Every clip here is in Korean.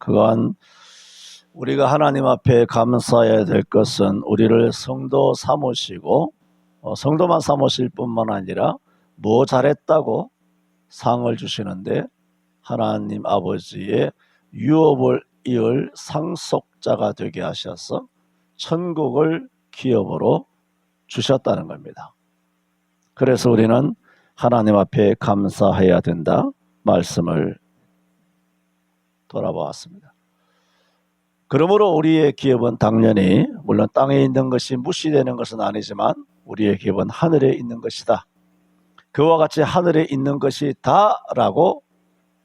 그간 우리가 하나님 앞에 감사해야 될 것은 우리를 성도 삼으시고 성도만 삼으실 뿐만 아니라 뭐 잘했다고 상을 주시는데 하나님 아버지의 유업을 이을 상속자가 되게 하셔서 천국을 기업으로 주셨다는 겁니다. 그래서 우리는 하나님 앞에 감사해야 된다 말씀을 돌아보았습니다. 그러므로 우리의 기업은 당연히 물론 땅에 있는 것이 무시되는 것은 아니지만 우리의 기업은 하늘에 있는 것이다. 그와 같이 하늘에 있는 것이다 라고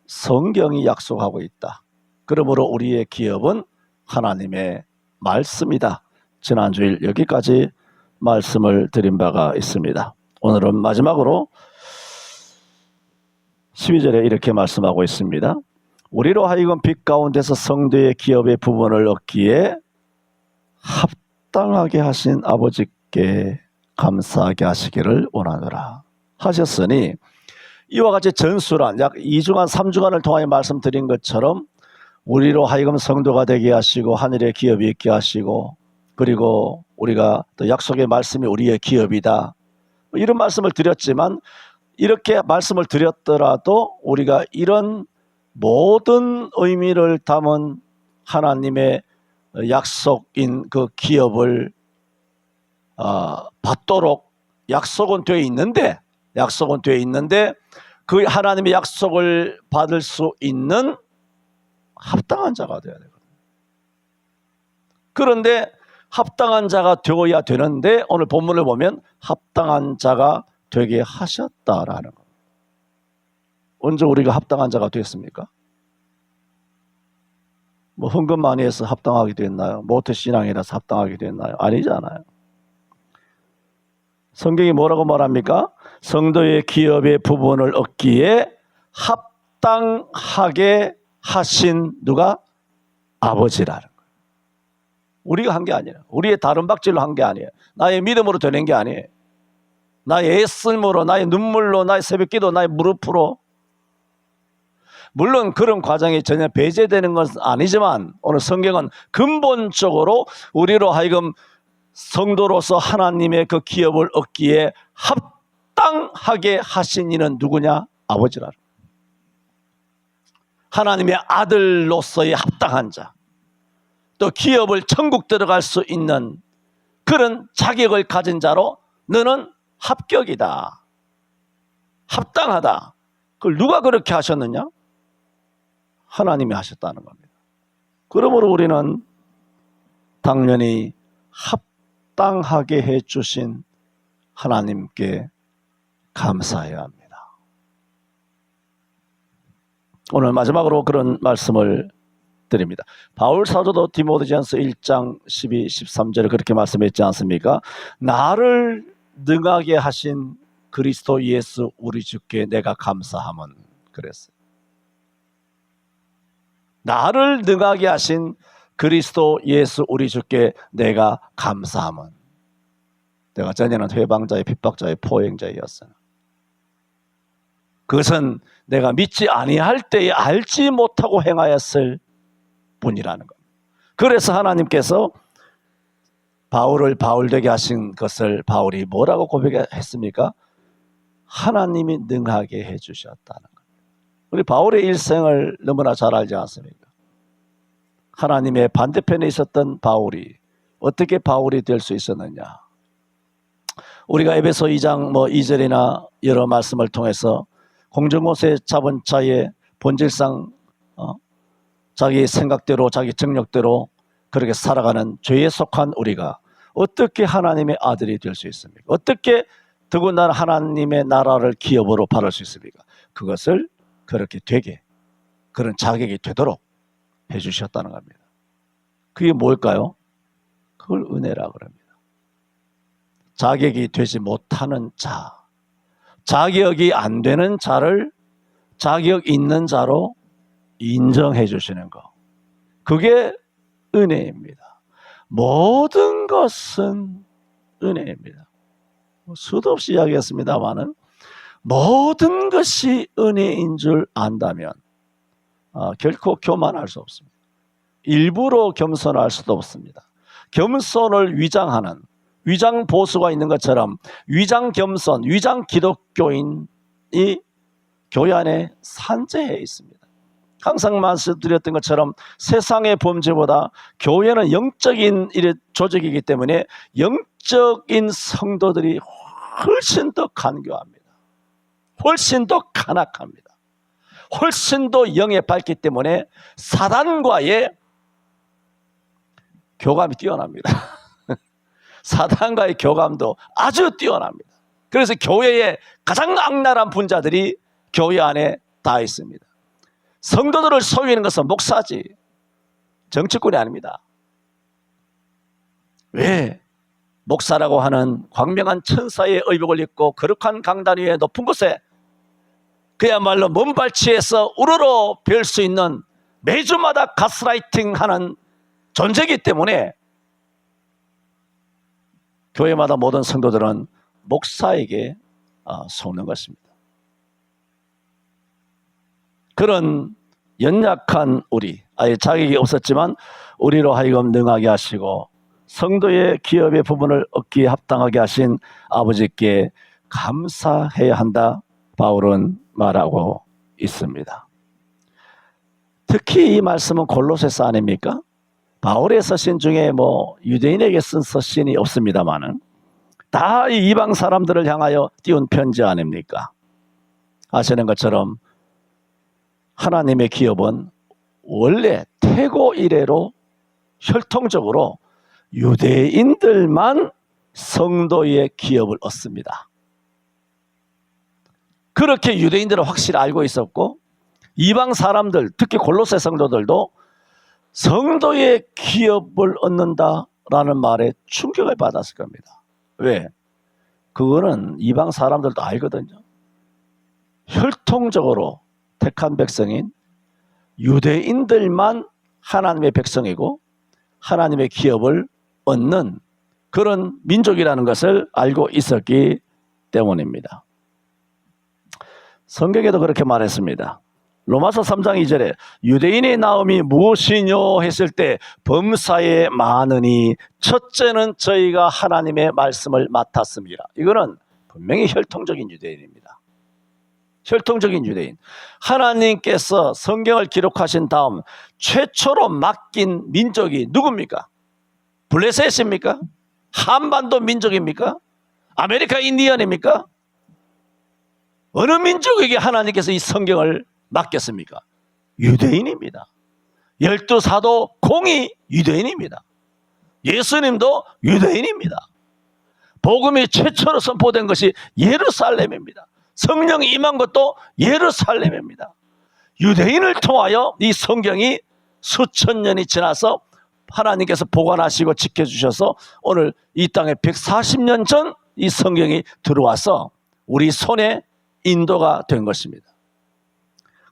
성경이 약속하고 있다. 그러므로 우리의 기업은 하나님의 말씀이다. 지난주일 여기까지 말씀을 드린 바가 있습니다. 오늘은 마지막으로 12절에 이렇게 말씀하고 있습니다. 우리로 하여금 빛 가운데서 성도의 기업의 부분을 얻기에 합당하게 하신 아버지께 감사하게 하시기를 원하노라 하셨으니, 이와 같이 전수란 약 2주간 3주간을 통하여 말씀드린 것처럼 우리로 하여금 성도가 되게 하시고 하늘의 기업이 있게 하시고, 그리고 우리가 또 약속의 말씀이 우리의 기업이다, 이런 말씀을 드렸지만, 이렇게 말씀을 드렸더라도 우리가 이런 모든 의미를 담은 하나님의 약속인 그 기업을 받도록 약속은 되어 있는데 그 하나님의 약속을 받을 수 있는 합당한 자가 되어야 되거든요. 그런데 합당한 자가 되어야 되는데 오늘 본문을 보면 합당한 자가 되게 하셨다라는 겁니다. 언제 우리가 합당한 자가 됐습니까? 뭐 헌금 많이 해서 합당하게 됐나요? 모태신앙이라서 합당하게 됐나요? 아니잖아요. 성경이 뭐라고 말합니까? 성도의 기업의 부분을 얻기에 합당하게 하신 누가? 아버지라는 거예요. 우리가 한 게 아니에요. 우리의 다른 박질로 한 게 아니에요. 나의 믿음으로 되는 게 아니에요. 나의 애씀으로, 나의 눈물로, 나의 새벽기도, 나의 무릎으로. 물론 그런 과정이 전혀 배제되는 것은 아니지만 오늘 성경은 근본적으로 우리로 하여금 성도로서 하나님의 그 기업을 얻기에 합당하게 하신 이는 누구냐? 아버지라. 하나님의 아들로서의 합당한 자, 또 기업을 천국 들어갈 수 있는 그런 자격을 가진 자로 너는 합격이다, 합당하다. 그걸 누가 그렇게 하셨느냐? 하나님이 하셨다는 겁니다. 그러므로 우리는 당연히 합당하게 해주신 하나님께 감사해야 합니다. 오늘 마지막으로 그런 말씀을 드립니다. 바울 사도도 디모데전서 1장 12, 13절에 그렇게 말씀했지 않습니까? 나를 능하게 하신 그리스도 예수 우리 주께 내가 감사함은, 그랬어요. 나를 능하게 하신 그리스도 예수 우리 주께 내가 감사함은. 내가 전에는 회방자의 핍박자의 포행자였으나 그것은 내가 믿지 아니할 때에 알지 못하고 행하였을 뿐이라는 겁니다. 그래서 하나님께서 바울을 바울되게 하신 것을 바울이 뭐라고 고백했습니까? 하나님이 능하게 해주셨다는 겁니다. 우리 바울의 일생을 너무나 잘 알지 않습니까? 하나님의 반대편에 있었던 바울이 어떻게 바울이 될 수 있었느냐? 우리가 에베소 2장 2절이나 여러 말씀을 통해서 공정못에 잡은 자의 본질상 자기 생각대로 자기 정력대로 그렇게 살아가는 죄에 속한 우리가 어떻게 하나님의 아들이 될 수 있습니까? 어떻게 더군다나 하나님의 나라를 기업으로 바랄 수 있습니까? 그것을 그렇게 되게, 그런 자격이 되도록 해주셨다는 겁니다. 그게 뭘까요? 그걸 은혜라 그럽니다. 자격이 되지 못하는 자, 자격이 안 되는 자를 자격 있는 자로 인정해 주시는 것, 그게 은혜입니다. 모든 것은 은혜입니다. 수도 없이 이야기했습니다마는 모든 것이 은혜인 줄 안다면 결코 교만할 수 없습니다. 일부러 겸손할 수도 없습니다. 겸손을 위장하는 위장 보수가 있는 것처럼 위장 겸손, 위장 기독교인이 교회 안에 산재해 있습니다. 항상 말씀드렸던 것처럼 세상의 범죄보다 교회는 영적인 조직이기 때문에 영적인 성도들이 훨씬 더 간교합니다. 훨씬 더 간악합니다. 훨씬 더 영에 밝기 때문에 사단과의 교감이 뛰어납니다. 사단과의 교감도 아주 뛰어납니다. 그래서 교회의 가장 악랄한 분자들이 교회 안에 다 있습니다. 성도들을 속이는 것은 목사지 정치꾼이 아닙니다. 왜? 목사라고 하는 광명한 천사의 의복을 입고 거룩한 강단 위에 높은 곳에 그야말로 몸발치에서 우러러 뵐 수 있는 매주마다 가스라이팅하는 존재이기 때문에 교회마다 모든 성도들은 목사에게 속는 것입니다. 그런 연약한 우리, 아예 자격이 없었지만 우리로 하여금 능하게 하시고 성도의 기업의 부분을 얻기에 합당하게 하신 아버지께 감사해야 한다, 바울은 말하고 있습니다. 특히 이 말씀은 골로새서 아닙니까? 바울의 서신 중에 유대인에게 쓴 서신이 없습니다만은 다 이 이방 사람들을 향하여 띄운 편지 아닙니까? 아시는 것처럼 하나님의 기업은 원래 태고 이래로 혈통적으로 유대인들만 성도의 기업을 얻습니다. 그렇게 유대인들은 확실히 알고 있었고 이방 사람들, 특히 골로새 성도들도 성도의 기업을 얻는다라는 말에 충격을 받았을 겁니다. 왜? 그거는 이방 사람들도 알거든요. 혈통적으로 택한 백성인 유대인들만 하나님의 백성이고 하나님의 기업을 얻는 그런 민족이라는 것을 알고 있었기 때문입니다. 성경에도 그렇게 말했습니다. 로마서 3장 2절에 유대인의 나음이 무엇이뇨 했을 때 범사에 많으니 첫째는 저희가 하나님의 말씀을 맡았습니다. 이거는 분명히 혈통적인 유대인입니다. 혈통적인 유대인. 하나님께서 성경을 기록하신 다음 최초로 맡긴 민족이 누굽니까? 블레셋입니까? 한반도 민족입니까? 아메리카 인디언입니까? 어느 민족에게 하나님께서 이 성경을 맡겼습니까? 유대인입니다. 12사도 공이 유대인입니다. 예수님도 유대인입니다. 복음이 최초로 선포된 것이 예루살렘입니다. 성령이 임한 것도 예루살렘입니다. 유대인을 통하여 이 성경이 수천 년이 지나서 하나님께서 보관하시고 지켜주셔서 오늘 이 땅에 140년 전 이 성경이 들어와서 우리 손에 인도가 된 것입니다.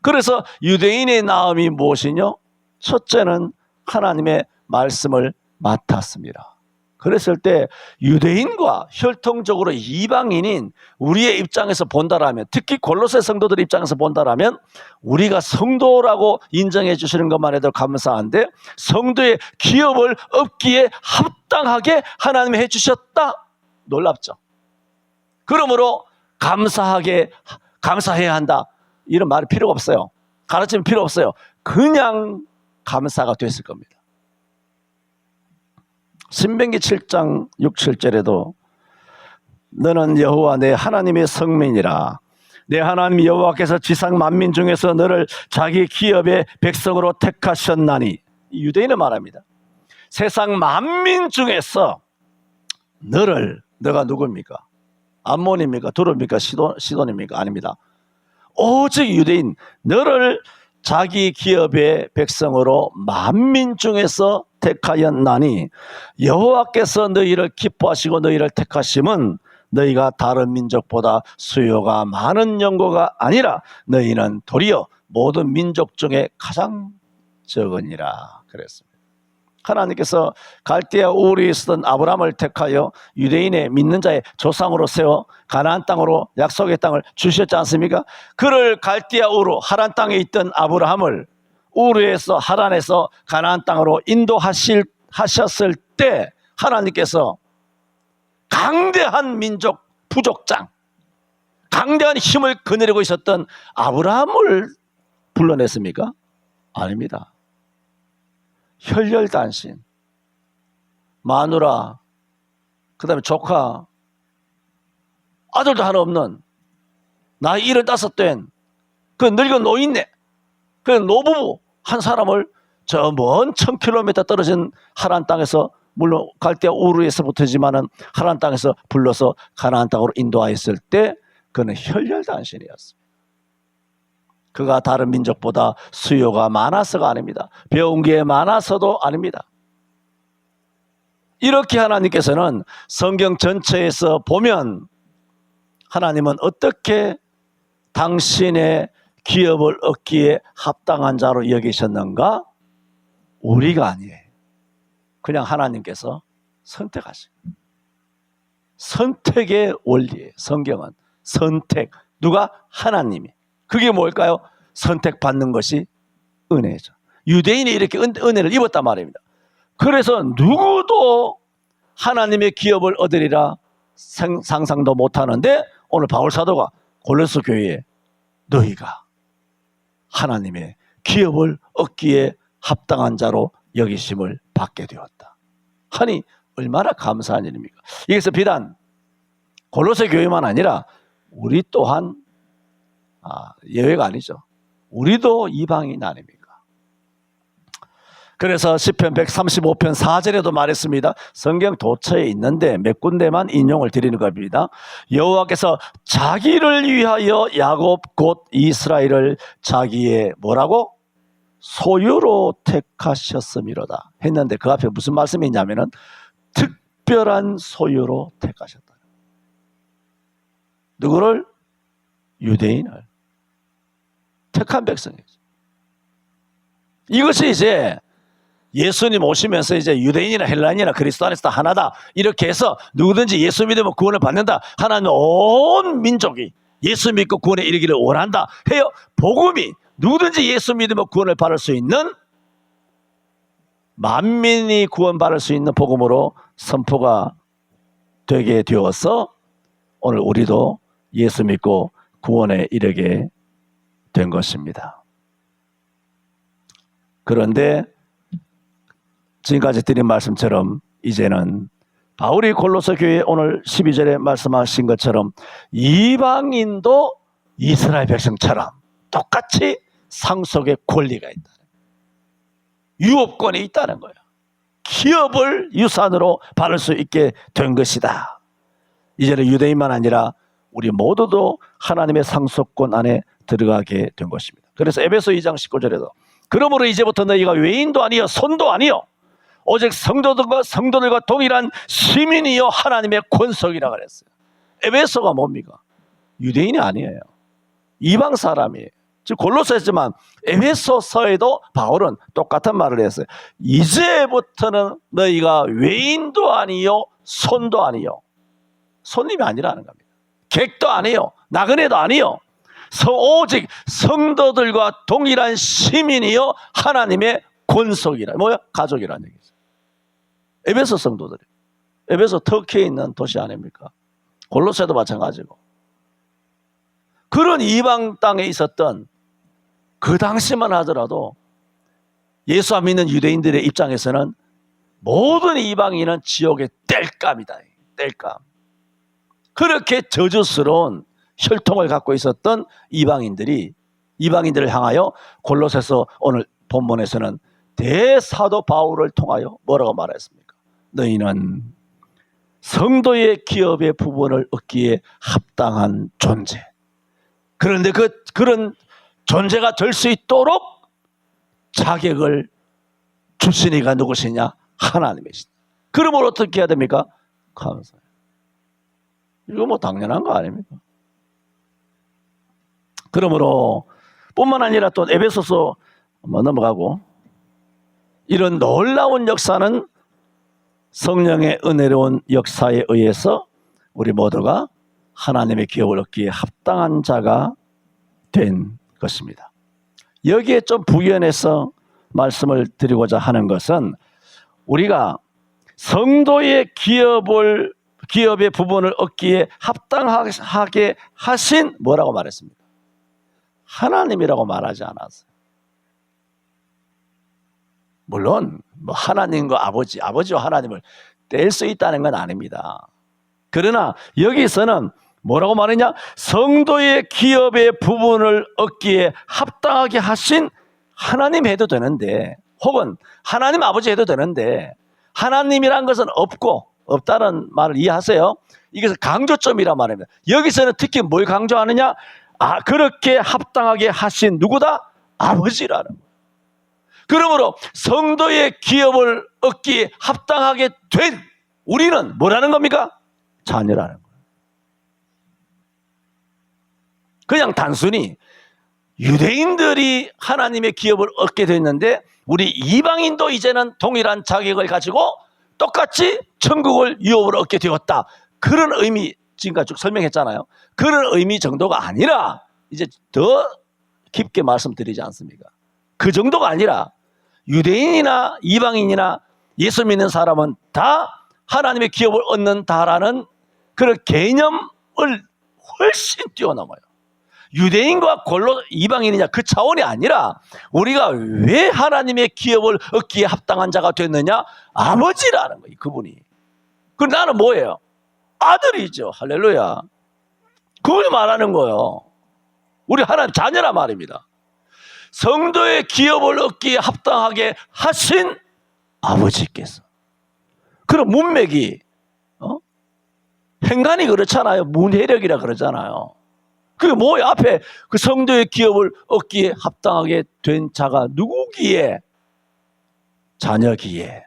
그래서 유대인의 나음이 무엇이뇨? 첫째는 하나님의 말씀을 맡았습니다. 그랬을 때 유대인과 혈통적으로 이방인인 우리의 입장에서 본다라면, 특히 골로새 성도들 입장에서 본다라면 우리가 성도라고 인정해 주시는 것만 해도 감사한데 성도의 기업을 얻기에 합당하게 하나님이 해주셨다? 놀랍죠. 그러므로 감사해야 한다, 이런 말이 필요가 없어요. 가르침 필요 없어요. 그냥 감사가 됐을 겁니다. 신명기 7장 6, 7절에도 너는 여호와 내 하나님의 성민이라. 내 하나님 여호와께서 지상 만민 중에서 너를 자기 기업의 백성으로 택하셨나니. 유대인을 말합니다. 세상 만민 중에서 너가 누굽니까? 암몬입니까? 두릅니까? 시돈입니까? 아닙니다. 오직 유대인, 너를 자기 기업의 백성으로 만민 중에서 택하였나니 여호와께서 너희를 기뻐하시고 너희를 택하심은 너희가 다른 민족보다 수요가 많은 연고가 아니라 너희는 도리어 모든 민족 중에 가장 적으니라 그랬습니다. 하나님께서 갈대아 우르에 있었던 아브라함을 택하여 유대인의 믿는 자의 조상으로 세워 가나안 땅으로 약속의 땅을 주셨지 않습니까? 그를 갈대아 우르 하란 땅에 있던 아브라함을 우르에서 하란에서 가나안 땅으로 인도하셨을 때 하나님께서 강대한 민족 부족장, 강대한 힘을 거느리고 있었던 아브라함을 불러냈습니까? 아닙니다. 혈혈단신, 마누라, 그 다음에 조카, 아들도 하나 없는 나이 75된 그 늙은 노인네, 그 노부부 한 사람을 저 먼 1000km 떨어진 하란 땅에서, 물론 갈대아 우르에서부터지만은 하란 땅에서 불러서 가나안 땅으로 인도하였을 때 그는 혈혈단신이었습니다. 그가 다른 민족보다 수요가 많아서가 아닙니다. 배운 게 많아서도 아닙니다. 이렇게 하나님께서는 성경 전체에서 보면 하나님은 어떻게 당신의 기업을 얻기에 합당한 자로 여기셨는가? 우리가 아니에요. 그냥 하나님께서 선택하신 거예요. 선택의 원리예요. 성경은 선택. 누가? 하나님이. 그게 뭘까요? 선택받는 것이 은혜죠. 유대인이 이렇게 은혜를 입었단 말입니다. 그래서 누구도 하나님의 기업을 얻으리라 상상도 못하는데 오늘 바울 사도가 골로새 교회에 너희가 하나님의 기업을 얻기에 합당한 자로 여기심을 받게 되었다 하니 얼마나 감사한 일입니까? 이것은 비단 골로새 교회만 아니라 우리 또한 예외가 아니죠. 우리도 이방인 아닙니까? 그래서 시편 135편 4절에도 말했습니다. 성경 도처에 있는데 몇 군데만 인용을 드리는 겁니다. 여호와께서 자기를 위하여 야곱 곧 이스라엘을 자기의 뭐라고? 소유로 택하셨음이로다 했는데 그 앞에 무슨 말씀이 있냐면은 특별한 소유로 택하셨다. 누구를? 유대인을. 택한 백성이죠. 이것이 이제 예수님 오시면서 이제 유대인이나 헬라인이나 그리스도 안에서 다 하나다 이렇게 해서 누구든지 예수 믿으면 구원을 받는다. 하나님 온 민족이 예수 믿고 구원에 이르기를 원한다 해요. 복음이 누구든지 예수 믿으면 구원을 받을 수 있는, 만민이 구원받을 수 있는 복음으로 선포가 되게 되어서 오늘 우리도 예수 믿고 구원에 이르게 된 것입니다. 그런데 지금까지 드린 말씀처럼 이제는 바울이 골로새 교회에 오늘 12절에 말씀하신 것처럼 이방인도 이스라엘 백성처럼 똑같이 상속의 권리가 있다. 유업권이 있다는 거예요. 기업을 유산으로 받을 수 있게 된 것이다. 이제는 유대인만 아니라 우리 모두도 하나님의 상속권 안에 들어가게 된 것입니다. 그래서 에베소 2장 19절에도 그러므로 이제부터 너희가 외인도 아니요 손도 아니요 오직 성도들과 동일한 시민이요 하나님의 권속이라 그랬어요. 에베소가 뭡니까? 유대인이 아니에요. 이방 사람이에요. 즉 골로새지만 에베소서에도 바울은 똑같은 말을 했어요. 이제부터는 너희가 외인도 아니요 손도 아니요. 손님이 아니라는 겁니다. 객도 아니요 나그네도 아니요 오직 성도들과 동일한 시민이요 하나님의 권속이라. 뭐야? 가족이라는 얘기죠. 에베소 성도들이. 에베소 터키에 있는 도시 아닙니까? 골로새도 마찬가지고. 그런 이방 땅에 있었던 그 당시만 하더라도 예수 안 믿는 유대인들의 입장에서는 모든 이방인은 지옥의 땔감이다. 땔감. 그렇게 저주스러운 혈통을 갖고 있었던 이방인들을 향하여 골로새서 오늘 본문에서는 대사도 바울을 통하여 뭐라고 말했습니까? 너희는 성도의 기업의 부분을 얻기에 합당한 존재. 그런데 그런 존재가 될 수 있도록 자격을 주신 이가 누구시냐? 하나님이시다. 그러므로 어떻게 해야 됩니까? 감사해요. 이거 뭐 당연한 거 아닙니까? 그러므로 뿐만 아니라 또 에베소서 넘어가고 이런 놀라운 역사는 성령의 은혜로운 역사에 의해서 우리 모두가 하나님의 기업을 얻기에 합당한 자가 된 것입니다. 여기에 좀 부연해서 말씀을 드리고자 하는 것은 우리가 성도의 기업의 부분을 얻기에 합당하게 하신 뭐라고 말했습니까? 하나님이라고 말하지 않았어요. 물론 뭐 하나님과 아버지와 하나님을 뗄 수 있다는 건 아닙니다. 그러나 여기서는 뭐라고 말했냐? 성도의 기업의 부분을 얻기에 합당하게 하신 하나님 해도 되는데, 혹은 하나님 아버지 해도 되는데, 하나님이란 것은 없다는 말을 이해하세요? 이것은 강조점이란 말입니다. 여기서는 특히 뭘 강조하느냐? 그렇게 합당하게 하신 누구다? 아버지라는 거예요. 그러므로 성도의 기업을 얻기에 합당하게 된 우리는 뭐라는 겁니까? 자녀라는 거예요. 그냥 단순히 유대인들이 하나님의 기업을 얻게 됐는데 우리 이방인도 이제는 동일한 자격을 가지고 똑같이 천국을 유업을 얻게 되었다. 그런 의미, 지금까지 쭉 설명했잖아요. 그런 의미 정도가 아니라 이제 더 깊게 말씀드리지 않습니까? 그 정도가 아니라 유대인이나 이방인이나 예수 믿는 사람은 다 하나님의 기업을 얻는다라는 그런 개념을 훨씬 뛰어넘어요. 유대인과 이방인이냐 그 차원이 아니라 우리가 왜 하나님의 기업을 얻기에 합당한 자가 됐느냐? 아버지라는 거예요, 그분이. 그럼 나는 뭐예요? 아들이죠. 할렐루야. 그걸 말하는 거예요. 우리 하나님 자녀란 말입니다. 성도의 기업을 얻기에 합당하게 하신 아버지께서. 그럼 문맥이 행간이 그렇잖아요. 문해력이라 그러잖아요. 그게 뭐예요? 앞에 그 성도의 기업을 얻기에 합당하게 된 자가 누구기에? 자녀기에.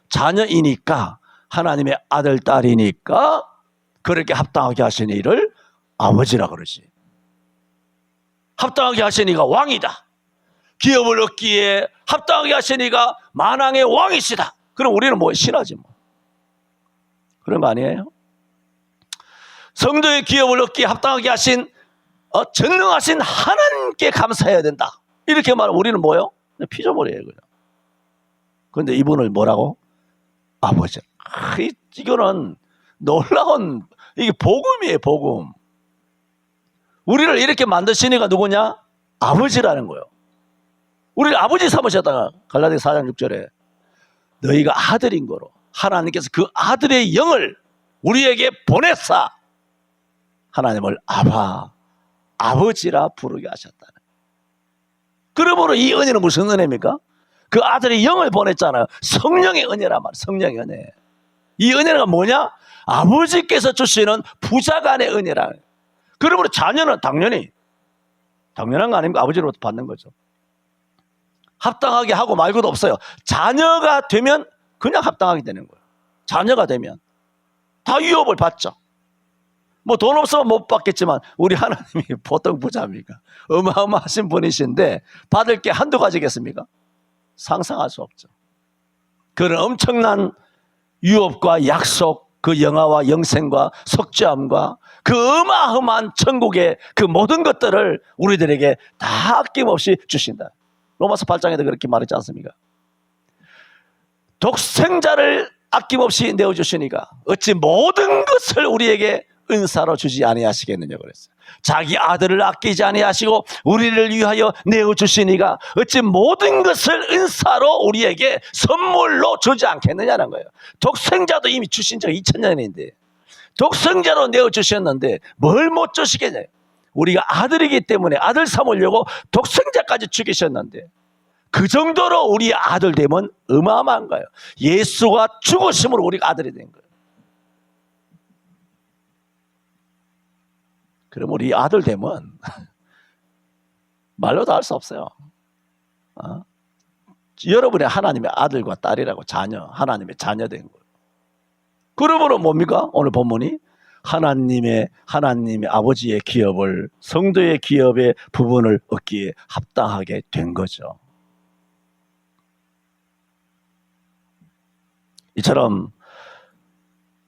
자녀이니까 하나님의 아들, 딸이니까 그렇게 합당하게 하신 이를 아버지라 그러지. 합당하게 하신 이가 왕이다. 기업을 얻기에 합당하게 하신 이가 만왕의 왕이시다. 그럼 우리는 뭐 신하지 뭐. 그런 거 아니에요? 성도의 기업을 얻기에 합당하게 하신 전능하신 하나님께 감사해야 된다. 이렇게 말하면 우리는 뭐예요? 피조물이에요. 그냥. 그런데 이분을 뭐라고? 아버지. 이거는 놀라운, 이게 복음이에요, 복음. 우리를 이렇게 만드신 이가 누구냐? 아버지라는 거예요. 우리를 아버지 삼으셨다가 갈라디아 4장 6절에 너희가 아들인 거로 하나님께서 그 아들의 영을 우리에게 보냈사 하나님을 아버지라 부르게 하셨다는. 그러므로 이 은혜는 무슨 은혜입니까? 그 아들의 영을 보냈잖아요. 성령의 은혜란 말이에요. 성령의 은혜. 이 은혜가 뭐냐? 아버지께서 주시는 부자간의 은혜라. 그러므로 자녀는 당연히 당연한 거 아닙니까? 아버지로부터 받는 거죠. 합당하게 하고 말고도 없어요. 자녀가 되면 그냥 합당하게 되는 거예요. 자녀가 되면 다 유업을 받죠. 뭐 돈 없으면 못 받겠지만 우리 하나님이 보통 부자입니까? 어마어마하신 분이신데 받을 게 한두 가지겠습니까? 상상할 수 없죠. 그런 엄청난 유업과 약속, 그 영화와 영생과 속죄함과 그 어마어마한 천국의 그 모든 것들을 우리들에게 다 아낌없이 주신다. 로마서 8장에도 그렇게 말했지 않습니까? 독생자를 아낌없이 내어주시니까 어찌 모든 것을 우리에게 은사로 주지 아니하시겠느냐 그랬어요. 자기 아들을 아끼지 아니하시고 우리를 위하여 내어주시니까 어찌 모든 것을 은사로 우리에게 선물로 주지 않겠느냐는 거예요. 독생자도 이미 주신 지 2000년인데 독생자로 내어주셨는데 뭘 못 주시겠냐요. 우리가 아들이기 때문에 아들 삼으려고 독생자까지 죽이셨는데 그 정도로 우리 아들 되면 어마어마한 거예요. 예수가 죽으심으로 우리가 아들이 된 거예요. 그럼 우리 아들 되면 말로 다 할 수 없어요. 여러분의 하나님의 아들과 딸이라고 자녀, 하나님의 자녀 된 거예요. 그러므로 뭡니까? 오늘 본문이 하나님의 아버지의 기업을 성도의 기업의 부분을 얻기에 합당하게 된 거죠. 이처럼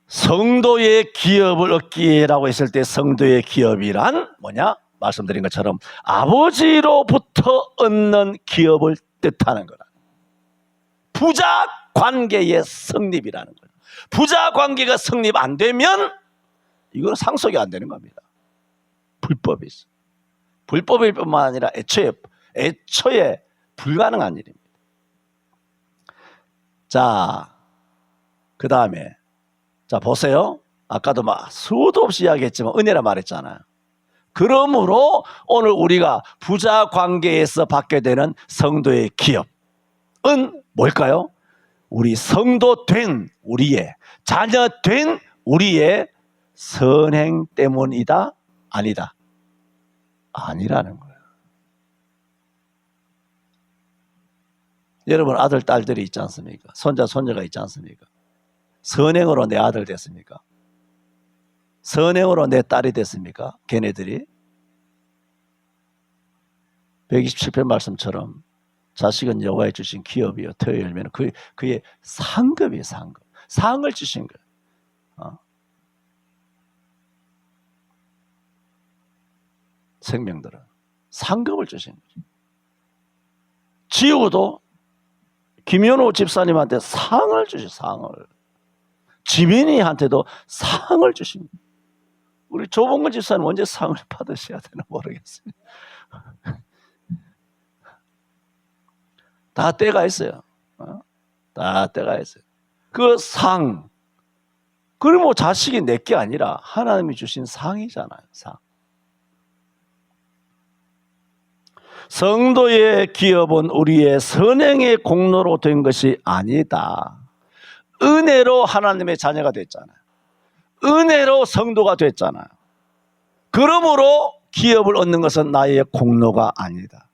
성도의 기업을 얻기라고 했을 때 성도의 기업이란 뭐냐? 말씀드린 것처럼 아버지로부터 얻는 기업을 뜻하는 거라. 부자 관계의 성립이라는 거예요. 부자 관계가 성립 안 되면 이거는 상속이 안 되는 겁니다. 불법이 있어. 불법일 뿐만 아니라 애초에 불가능한 일입니다. 자, 그 다음에 자 보세요. 아까도 막 수도 없이 이야기했지만 은혜라 말했잖아요. 그러므로 오늘 우리가 부자 관계에서 받게 되는 성도의 기업은 뭘까요? 우리 성도 된 우리의 자녀 된 우리의 선행 때문이다? 아니다? 아니라는 거예요. 여러분 아들 딸들이 있지 않습니까? 손자 손녀가 있지 않습니까? 선행으로 내 아들 됐습니까? 선행으로 내 딸이 됐습니까? 걔네들이 127편 말씀처럼 자식은 여호와의 주신 기업이요 터의 열매는 그의 상급이에요. 상급. 상을 주신 거예요. 생명들은 상급을 주신 거죠. 지우도 김현호 집사님한테 상을 주신 상을, 지민이한테도 상을 주신 거예요. 우리 조봉근 집사님 언제 상을 받으셔야 되나 모르겠어요. 다 때가 있어요. 다 때가 있어요. 그 상, 그럼 뭐 자식이 내 게 아니라 하나님이 주신 상이잖아요. 상. 성도의 기업은 우리의 선행의 공로로 된 것이 아니다. 은혜로 하나님의 자녀가 됐잖아요. 은혜로 성도가 됐잖아요. 그러므로 기업을 얻는 것은 나의 공로가 아니다.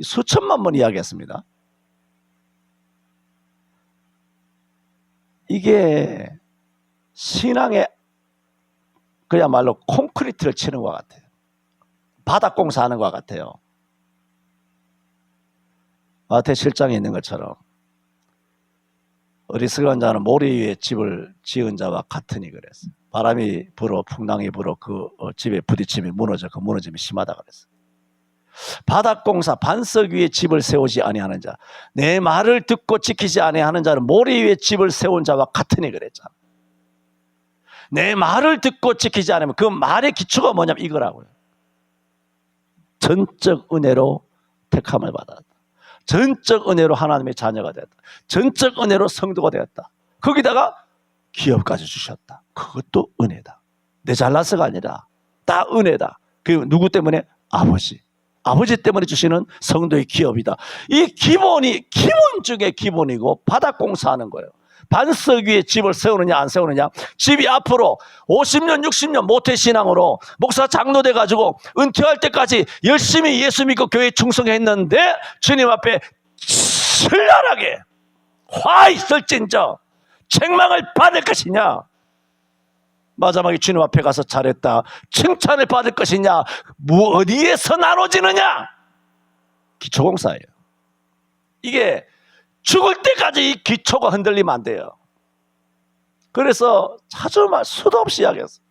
수천만 번 이야기했습니다. 이게 신앙의 그야말로 콘크리트를 치는 것 같아요. 바닥 공사하는 것 같아요. 마태 7장에 있는 것처럼 어리석은 자는 모래 위에 집을 지은 자와 같으니 그랬어요. 바람이 불어 풍랑이 불어 그 집에 부딪힘이 무너져 그 무너짐이 심하다 그랬어요. 바닥 공사 반석 위에 집을 세우지 아니하는 자, 내 말을 듣고 지키지 아니하는 자는 모래 위에 집을 세운 자와 같으니 그랬잖아. 내 말을 듣고 지키지 않으면 그 말의 기초가 뭐냐면 이거라고요. 전적 은혜로 택함을 받았다. 전적 은혜로 하나님의 자녀가 되었다. 전적 은혜로 성도가 되었다. 거기다가 기업까지 주셨다. 그것도 은혜다. 내 잘나서가 아니라 다 은혜다. 그 누구 때문에? 아버지. 아버지 때문에 주시는 성도의 기업이다. 이 기본이 기본 중에 기본이고 바닥 공사하는 거예요. 반석 위에 집을 세우느냐 안 세우느냐. 집이 앞으로 50년 60년 모태신앙으로 목사 장로 돼가지고 은퇴할 때까지 열심히 예수 믿고 교회에 충성했는데 주님 앞에 신랄하게 화 있을진저 책망을 받을 것이냐, 마지막에 주님 앞에 가서 잘했다 칭찬을 받을 것이냐, 어디에서 나눠지느냐. 기초공사예요. 이게 죽을 때까지 이 기초가 흔들리면 안 돼요. 그래서 자주 수도 없이 이야기했어요.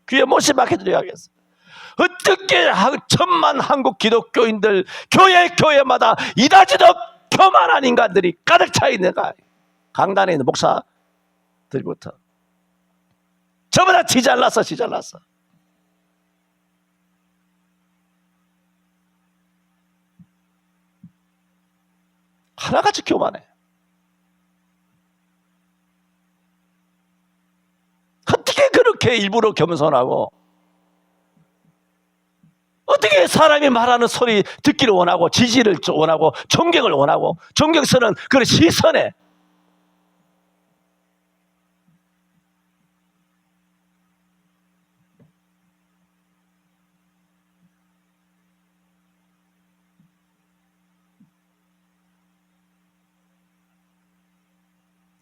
귀에 못이 막혀도 이야기했어요. 어떻게 천만 한국 기독교인들 교회마다 이다지도 교만한 인간들이 가득 차 있는가. 강단에 있는 목사들부터 전부 다 지잘났어. 하나같이 교만해. 어떻게 그렇게 일부러 겸손하고, 어떻게 사람이 말하는 소리 듣기를 원하고 지지를 원하고 존경을 원하고 존경스러운 그런 시선에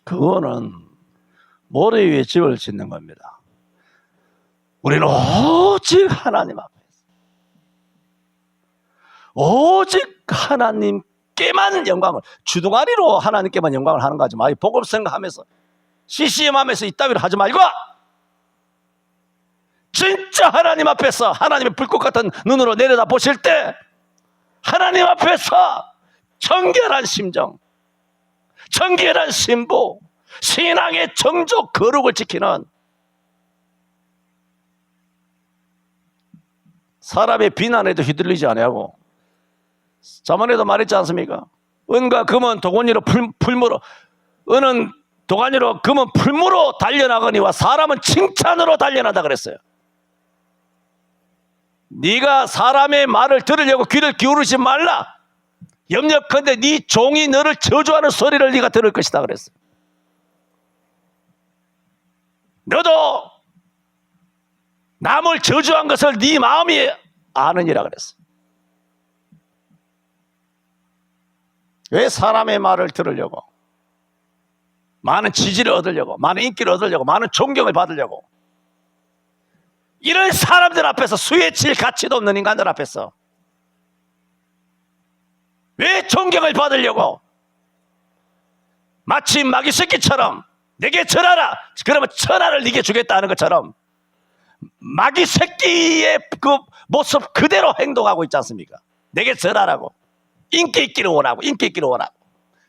그거는 모래 위에 집을 짓는 겁니다. 우리는 오직 하나님 앞에서 오직 하나님께만 영광을, 주둥아리로 하나님께만 영광을 하는 거 하지 마. 복음 생각하면서 CCM 하면서 이따위로 하지 말고 진짜 하나님 앞에서 하나님의 불꽃 같은 눈으로 내려다 보실 때 하나님 앞에서 정결한 심정, 정결한 신부, 신앙의 정족 거룩을 지키는 사람의 비난에도 휘둘리지 아니하고 자문에도 말했지 않습니까? 은과 금은 도가니로 풀무로 은은 도가니로 금은 풀무로 달려나가니와 사람은 칭찬으로 달려나다 그랬어요. 네가 사람의 말을 들으려고 귀를 기울이지 말라. 염려컨대 네 종이 너를 저주하는 소리를 네가 들을 것이다 그랬어요. 너도 남을 저주한 것을 네 마음이 아느니라 그랬어요. 왜 사람의 말을 들으려고, 많은 지지를 얻으려고, 많은 인기를 얻으려고, 많은 존경을 받으려고, 이런 사람들 앞에서 수에 칠 가치도 없는 인간들 앞에서 왜 존경을 받으려고? 마치 마귀 새끼처럼 내게 절하라, 그러면 천하를 네게 주겠다는 것처럼 마귀 새끼의 그 모습 그대로 행동하고 있지 않습니까? 내게 절하라고, 인기 있기를 원하고, 인기 있기를 원하고,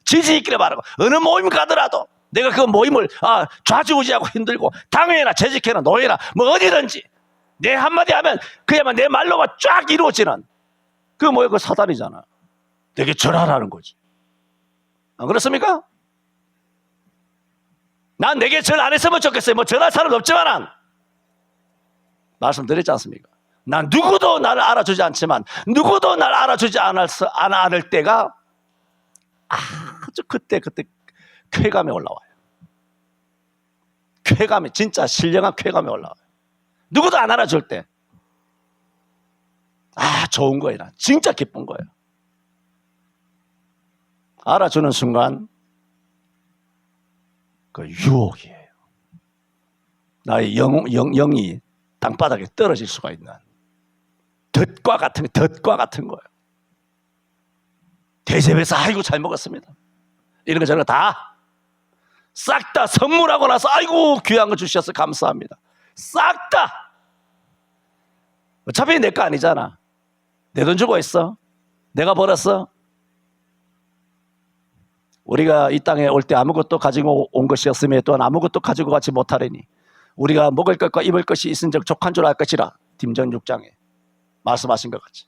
지지 있기를 바라고, 어느 모임 가더라도 내가 그 모임을 좌지우지하고 힘들고 당회나 재직회나 노예나 뭐 어디든지 내 한마디 하면 그야말로 내 말로만 쫙 이루어지는 그 뭐야, 그 사단이잖아. 내게 절하라는 거지. 안 그렇습니까? 난 내게 절 안 했으면 좋겠어요. 뭐 절할 사람 없지만 말씀드렸지 않습니까? 난 누구도 나를 알아주지 않지만, 누구도 나를 알아주지 않을 때가 아주 그때 쾌감이 올라와요. 쾌감이, 진짜 신령한 쾌감이 올라와요. 누구도 안 알아줄 때 좋은 거예요. 진짜 기쁜 거예요. 알아주는 순간 그 유혹이에요. 나의 영이 땅바닥에 떨어질 수가 있는 덫과 같은 거예요. 대접해서 아이고 잘 먹었습니다, 이런 거 저런 거 다 싹 다 선물하고 나서 아이고 귀한 거 주셔서 감사합니다, 싹 다. 어차피 내 거 아니잖아. 내 돈 주고 있어, 내가 벌었어. 우리가 이 땅에 올 때 아무것도 가지고 온 것이 없으며 또한 아무것도 가지고 가지 못하리니 우리가 먹을 것과 입을 것이 있은즉 족한 줄 알 것이라. 딤전 6장에 말씀하신 것 같이.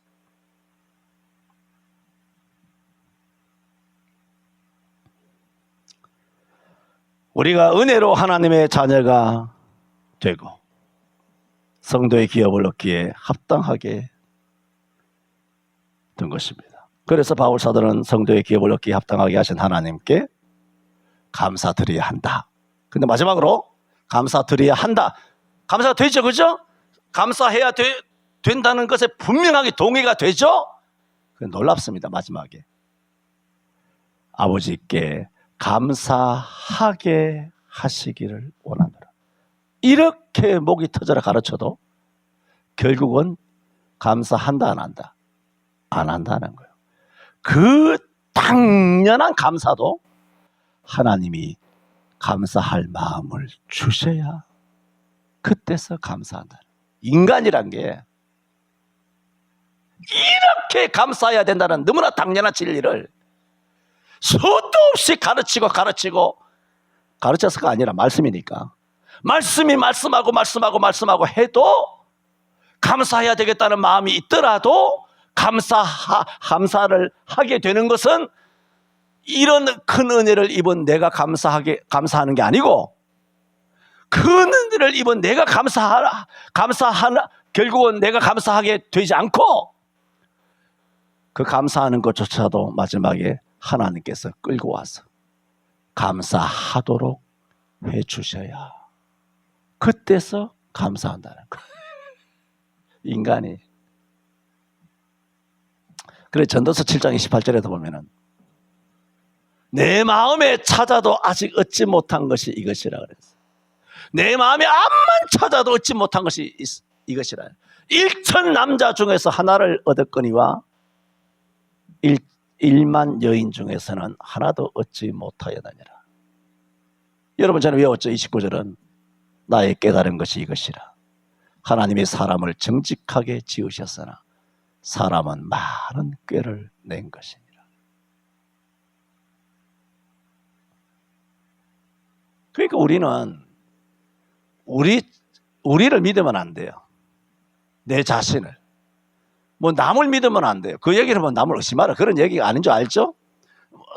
우리가 은혜로 하나님의 자녀가 되고 성도의 기업을 얻기에 합당하게 된 것입니다. 그래서 바울 사도는 성도의 기업을 얻기에 합당하게 하신 하나님께 감사드려야 한다. 근데 마지막으로 감사드려야 한다. 감사가 되죠, 그죠? 감사해야 된다는 것에 분명하게 동의가 되죠? 놀랍습니다. 마지막에 아버지께 감사하게 하시기를 원하노라. 이렇게 목이 터져라 가르쳐도 결국은 감사한다 안 한다? 안 한다는 거예요. 그 당연한 감사도 하나님이 감사할 마음을 주셔야 그때서 감사한다. 인간이란 게 이렇게 감사해야 된다는 너무나 당연한 진리를 수도 없이 가르쳐서가 아니라 말씀이니까 말씀이 말씀하고 해도 감사해야 되겠다는 마음이 있더라도 감사를 하게 되는 것은 이런 큰 은혜를 입은 내가 감사하는 게 아니고, 큰 은혜를 입은 내가 결국은 내가 감사하게 되지 않고 그 감사하는 것조차도 마지막에 하나님께서 끌고 와서 감사하도록 해주셔야 그때서 감사한다는 거예요. 인간이. 그래 전도서 7장 28절에도 보면은 내 마음에 찾아도 아직 얻지 못한 것이 이것이라 그랬어요. 내 마음에 암만 찾아도 얻지 못한 것이 이것이라. 1천 남자 중에서 하나를 얻었거니와 1만 여인 중에서는 하나도 얻지 못하였느니라. 여러분 전에 외웠죠? 29절은 나의 깨달은 것이 이것이라. 하나님이 사람을 정직하게 지으셨으나 사람은 많은 꾀를 낸 것이니라. 그러니까 우리는 우리를 믿으면 안 돼요. 내 자신을. 뭐 남을 믿으면 안 돼요. 그 얘기를 하면 남을 의심하라 그런 얘기가 아닌 줄 알죠?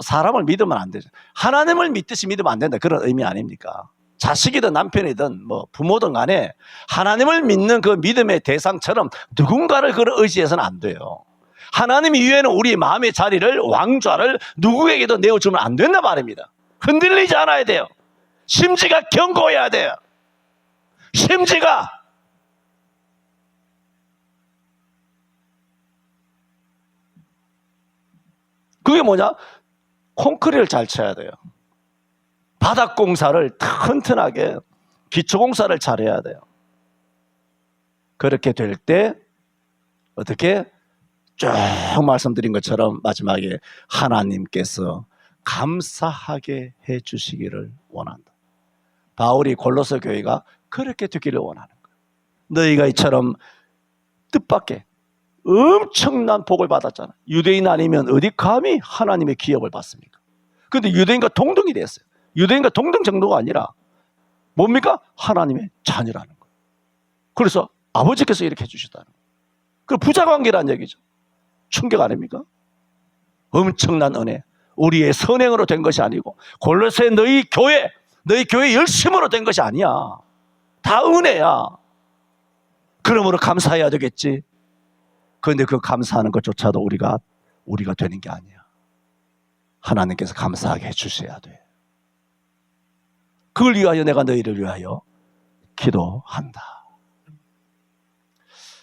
사람을 믿으면 안 되죠. 하나님을 믿듯이 믿으면 안 된다 그런 의미 아닙니까? 자식이든 남편이든 뭐 부모든 간에 하나님을 믿는 그 믿음의 대상처럼 누군가를 그런 의지해서는 안 돼요. 하나님 이외에는 우리 마음의 자리를, 왕좌를 누구에게도 내어주면 안 된다 말입니다. 흔들리지 않아야 돼요. 심지가 견고해야 돼요. 심지가. 그게 뭐냐? 콘크리트를 잘 쳐야 돼요. 바닥 공사를 튼튼하게, 기초 공사를 잘해야 돼요. 그렇게 될 때 어떻게? 쭉 말씀드린 것처럼 마지막에 하나님께서 감사하게 해 주시기를 원한다. 바울이 골로새 교회가 그렇게 되기를 원하는 거예요. 너희가 이처럼 뜻밖의 엄청난 복을 받았잖아. 유대인 아니면 어디 감히 하나님의 기업을 받습니까? 그런데 유대인과 동등이 됐어요. 유대인과 동등 정도가 아니라 뭡니까? 하나님의 자녀라는 거예요. 그래서 아버지께서 이렇게 해주셨다는 거예요. 그 부자관계라는 얘기죠. 충격 아닙니까? 엄청난 은혜. 우리의 선행으로 된 것이 아니고 골로새 너희 교회 열심으로 된 것이 아니야. 다 은혜야. 그러므로 감사해야 되겠지. 그런데 그 감사하는 것조차도 우리가 되는 게 아니야. 하나님께서 감사하게 해주셔야 돼. 그걸 위하여 내가 너희를 위하여 기도한다.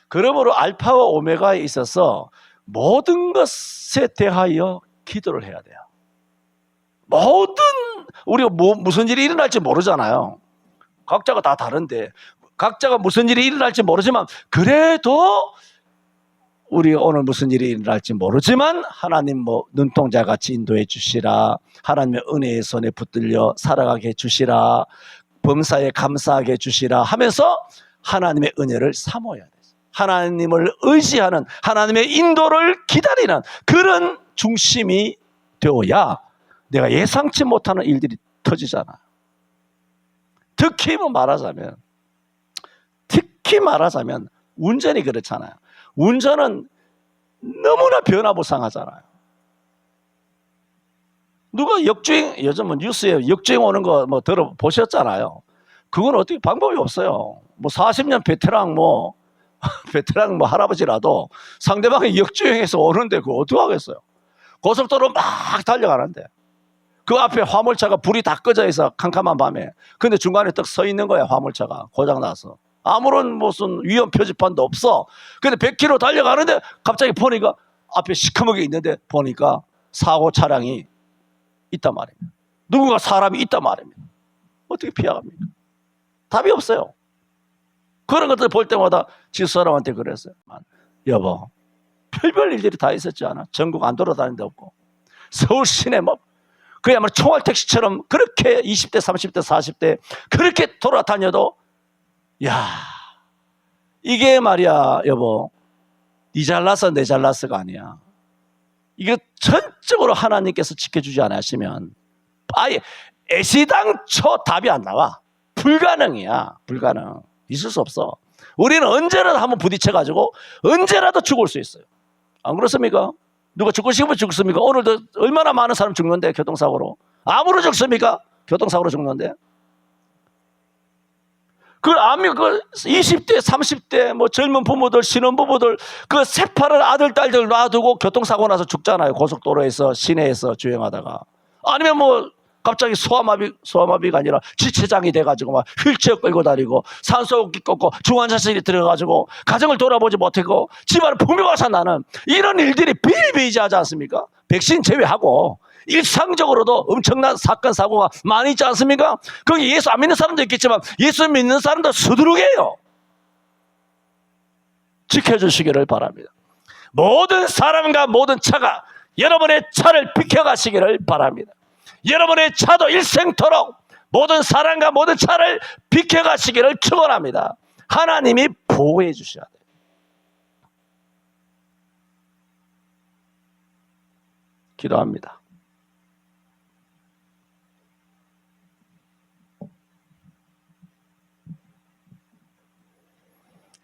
그러므로 알파와 오메가에 있어서 모든 것에 대하여 기도를 해야 돼요. 우리가 무슨 일이 일어날지 모르잖아요. 각자가 다 다른데 각자가 무슨 일이 일어날지 모르지만 그래도 우리가 오늘 무슨 일이 일어날지 모르지만 하나님 눈동자같이 인도해 주시라. 하나님의 은혜의 손에 붙들려 살아가게 해 주시라. 범사에 감사하게 해 주시라 하면서 하나님의 은혜를 사모해야 돼요. 하나님을 의지하는, 하나님의 인도를 기다리는 그런 중심이 되어야 내가 예상치 못하는 일들이 터지잖아. 특히 말하자면 운전이 그렇잖아요. 운전은 너무나 변화무쌍하잖아요. 누가 역주행, 요즘은 뉴스에 역주행 오는 거 들어보셨잖아요. 그건 어떻게 방법이 없어요. 40년 베테랑 할아버지라도 상대방이 역주행해서 오는데 그거 어떡하겠어요. 고속도로 막 달려가는데 그 앞에 화물차가 불이 다 꺼져 있어. 캄캄한 밤에. 근데 중간에 딱 서 있는 거야. 화물차가 고장나서. 아무런 무슨 위험 표지판도 없어. 근데 100km 달려가는데 갑자기 보니까 앞에 시커멓게 있는데 보니까 사고 차량이 있단 말입니다. 누군가 사람이 있단 말입니다. 어떻게 피해갑니까? 답이 없어요. 그런 것들 볼 때마다 집사람한테 그랬어요. 여보, 별별 일들이 다 있었지 않아? 전국 안 돌아다닌 데 없고 서울 시내 그야말로 총알택시처럼 그렇게 20대, 30대, 40대 그렇게 돌아다녀도 이게 말이야 여보, 니 잘나서 내 잘나서가 아니야. 이거 전적으로 하나님께서 지켜주지 않으시면 아예 애시당초 답이 안 나와. 불가능이야. 불가능. 있을 수 없어. 우리는 언제라도 한번 부딪혀가지고 언제라도 죽을 수 있어요. 안 그렇습니까? 누가 죽고 싶으면 죽습니까? 오늘도 얼마나 많은 사람 죽는데 교통사고로. 암으로 죽습니까? 교통사고로 죽는데. 그 20대, 30대 젊은 부모들, 신혼부부들 그 새파란 아들, 딸들 놔두고 교통사고 나서 죽잖아요. 고속도로에서, 시내에서 주행하다가. 아니면 갑자기 소아마비가 아니라 지체장이 돼가지고 막 휠체어 끌고 다니고 산소호흡기 꽂고 중환자실에 들어가지고 가정을 돌아보지 못하고 집안을 풍비박산 나는 이런 일들이 비일비재하지 않습니까? 백신 제외하고 일상적으로도 엄청난 사건 사고가 많이 있지 않습니까? 거기 예수 안 믿는 사람도 있겠지만 예수 믿는 사람도 수두룩해요. 지켜주시기를 바랍니다. 모든 사람과 모든 차가 여러분의 차를 비켜가시기를 바랍니다. 여러분의 차도 일생토록 모든 사람과 모든 차를 비켜가시기를 축원합니다. 하나님이 보호해 주셔야 돼요. 기도합니다.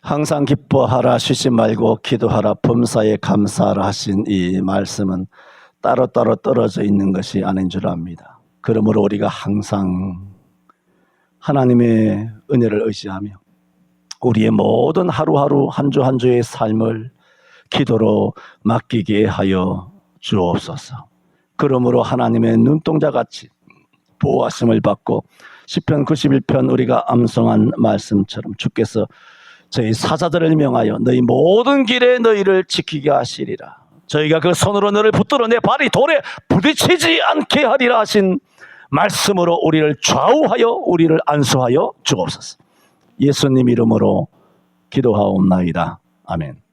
항상 기뻐하라, 쉬지 말고 기도하라, 범사에 감사하라 하신 이 말씀은 따로따로 떨어져 있는 것이 아닌 줄 압니다. 그러므로 우리가 항상 하나님의 은혜를 의지하며 우리의 모든 하루하루 한 주 한 주의 삶을 기도로 맡기게 하여 주옵소서. 그러므로 하나님의 눈동자같이 보호하심을 받고 시편 91편 우리가 암송한 말씀처럼 주께서 저희 사자들을 명하여 너희 모든 길에 너희를 지키게 하시리라. 저희가 그 손으로 너를 붙들어 내 발이 돌에 부딪히지 않게 하리라 하신 말씀으로 우리를 좌우하여 우리를 안수하여 주옵소서. 예수님 이름으로 기도하옵나이다. 아멘.